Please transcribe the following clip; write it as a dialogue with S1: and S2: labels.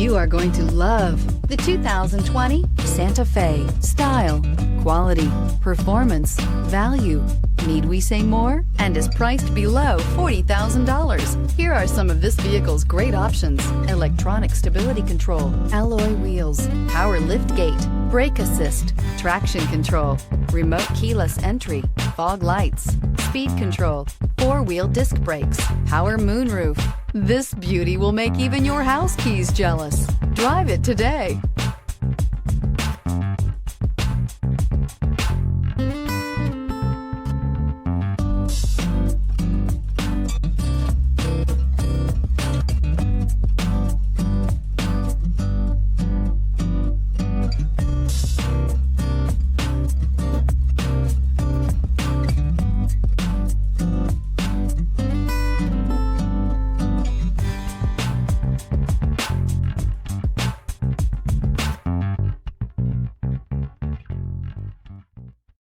S1: You are going to love the 2020 Santa Fe. Style, quality, performance, value. Need we say more? And is priced below $40,000. Here are some of this vehicle's great options: electronic stability control, alloy wheels, power lift gate, brake assist, traction control, remote keyless entry, fog lights, speed control, four-wheel disc brakes, power moonroof. This beauty will make even your house keys jealous. Drive it today.